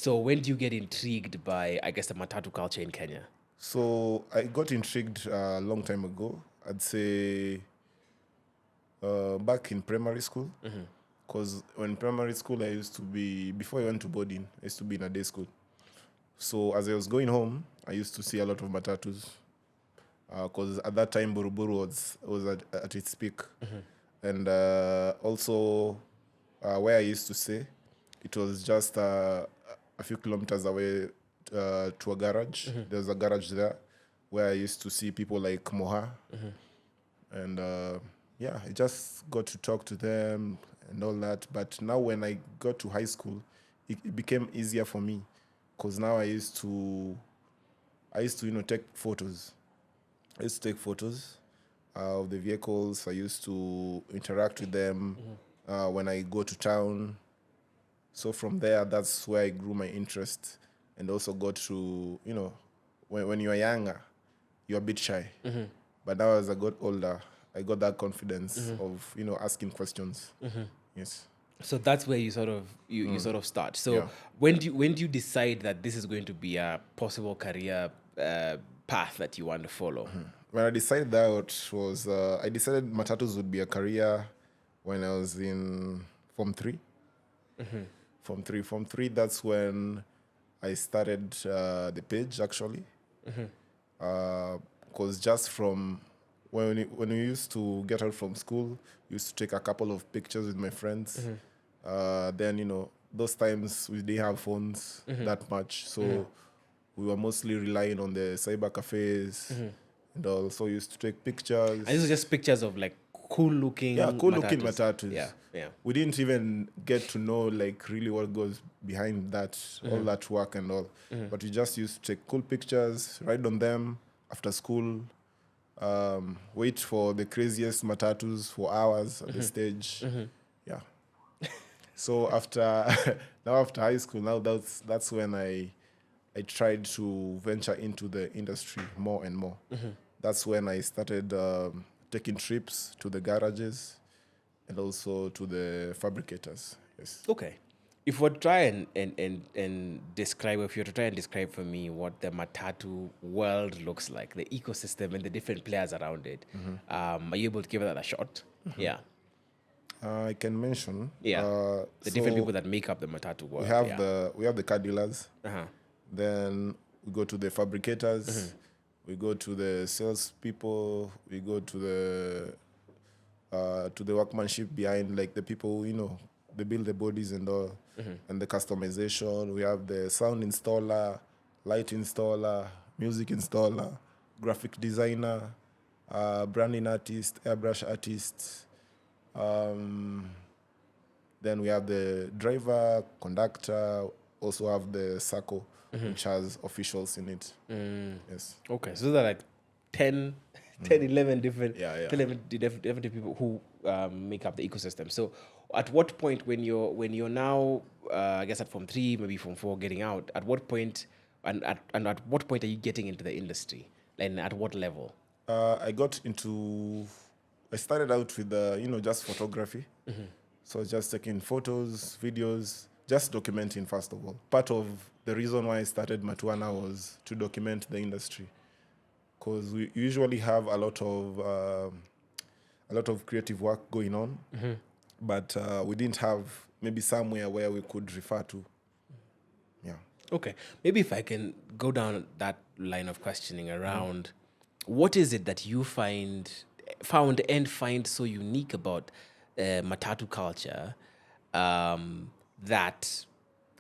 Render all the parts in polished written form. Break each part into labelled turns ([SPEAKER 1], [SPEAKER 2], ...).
[SPEAKER 1] So when do you get intrigued by, I guess, the matatu culture in Kenya?
[SPEAKER 2] So I got intrigued a long time ago. I'd say back in primary school. Because when primary school, I used to be, before I went to boarding, I used to be in a day school. So as I was going home, I used to see a lot of matatus. Because at that time, Buruburu was at its peak. And also, where I used to stay, it was just a few kilometers away to a garage. There's a garage there where I used to see people like Moha. And yeah, I just got to talk to them and all that. But now when I got to high school, it became easier for me because now I used to take photos. I used to take photos of the vehicles. I used to interact with them when I go to town. So from there, that's where I grew my interest and also got to, when you are younger, you're a bit shy. But now as I got older, I got that confidence of, asking questions. Yes.
[SPEAKER 1] So that's where you sort of you sort of start. So
[SPEAKER 2] Yeah.
[SPEAKER 1] when do you decide that this is going to be a possible career path that you want to follow?
[SPEAKER 2] When I decided that was, I decided matatus would be a career when I was in Form 3. Form 3, that's when I started the page, actually. Because just from when we used to get out from school, used to take a couple of pictures with my friends. Then, those times we didn't have phones that much. So we were mostly relying on the cyber cafes and also used to take pictures.
[SPEAKER 1] And these are just pictures of like cool looking
[SPEAKER 2] Cool-looking
[SPEAKER 1] matatus.
[SPEAKER 2] matatus.
[SPEAKER 1] Yeah.
[SPEAKER 2] We didn't even get to know like really what goes behind that, all that work and all. But we just used to take cool pictures, ride on them after school, wait for the craziest matatus for hours at the stage. Yeah. So after high school, now that's when I tried to venture into the industry more and more. That's when I started taking trips to the garages and also to the fabricators. Yes.
[SPEAKER 1] Okay. If we try and describe, if you were to try and describe for me what the matatu world looks like, the ecosystem and the different players around it, are you able to give that a shot? Yeah.
[SPEAKER 2] I can mention.
[SPEAKER 1] The different
[SPEAKER 2] so
[SPEAKER 1] people that make up the matatu world.
[SPEAKER 2] we have the car dealers.
[SPEAKER 1] Uh-huh.
[SPEAKER 2] Then we go to the fabricators. We go to the salespeople. We go to the workmanship behind, like the people, they build the bodies and all, and the customization. We have the sound installer, light installer, music installer, graphic designer, branding artist, airbrush artist. Then we have the driver, conductor, also have the circle, which has officials in it. Yes.
[SPEAKER 1] Okay, so those are like 10, 11 different,
[SPEAKER 2] Yeah.
[SPEAKER 1] 11 different people who make up the ecosystem. So at what point when you're now, I guess at Form 3, maybe Form 4, getting out, at what point, and at what point are you getting into the industry? And at what level?
[SPEAKER 2] I started out with, just photography. So just taking photos, videos, just documenting first of all. Part of the reason why I started Matwana was to document the industry, because we usually have a lot of creative work going on, but we didn't have maybe somewhere where we could refer to. Yeah.
[SPEAKER 1] Okay, maybe if I can go down that line of questioning around what is it that you found and find so unique about matatu culture that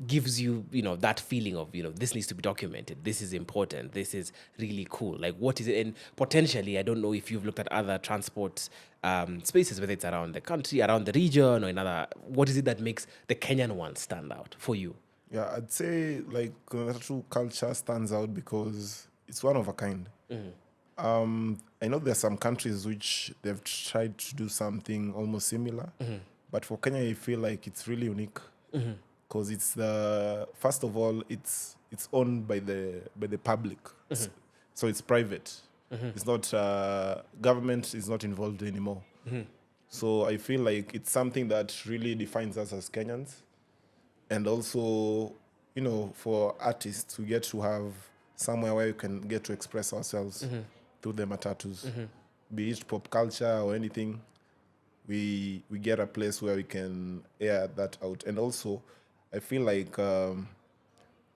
[SPEAKER 1] gives you, that feeling of, this needs to be documented, this is important, this is really cool. Like, what is it? And potentially, I don't know if you've looked at other transport spaces, whether it's around the country, around the region, or another. What is it that makes the Kenyan one stand out for you?
[SPEAKER 2] Yeah, I'd say like matatu culture stands out because it's one of a kind. I know there's some countries which they've tried to do something almost similar, but for Kenya, I feel like it's really unique because it's first of all, it's owned by the public, so it's private. It's not government is not involved anymore. So I feel like it's something that really defines us as Kenyans, and also for artists, we get to have somewhere where you can get to express ourselves through the matatus, be it pop culture or anything. We get a place where we can air that out. And also, I feel like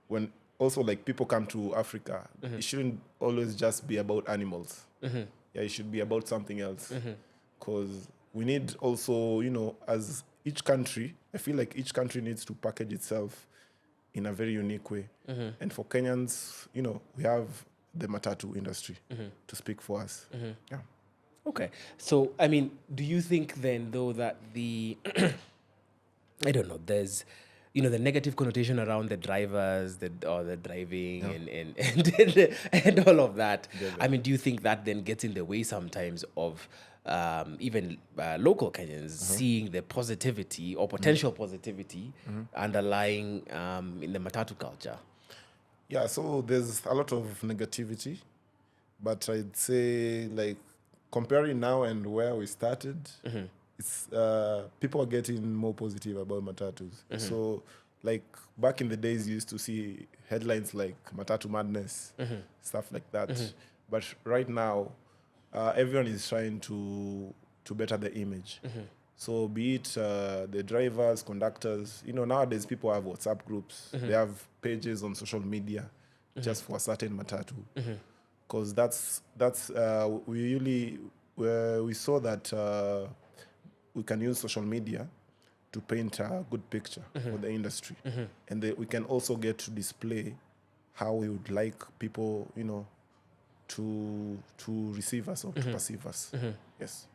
[SPEAKER 2] when also like people come to Africa, it shouldn't always just be about animals. Yeah, it should be about something else. Because we need also, as each country, I feel like each country needs to package itself in a very unique way. And for Kenyans, we have the matatu industry to speak for us. Yeah.
[SPEAKER 1] Okay. So, I mean, do you think then, though, that I don't know, there's, the negative connotation around the drivers, or the driving and all of that. I mean, do you think that then gets in the way sometimes of even local Kenyans seeing the positivity or potential positivity underlying in the matatu culture?
[SPEAKER 2] Yeah, so there's a lot of negativity, but I'd say like comparing now and where we started, it's people are getting more positive about matatus. So like back in the days, you used to see headlines like "Matatu Madness," stuff like that. But right now, everyone is trying to better the image. So be it the drivers, conductors, nowadays people have WhatsApp groups. They have pages on social media just for a certain matatu. Because we saw that we can use social media to paint a good picture for the industry. And we can also get to display how we would like people, to receive us or to perceive us. Yes.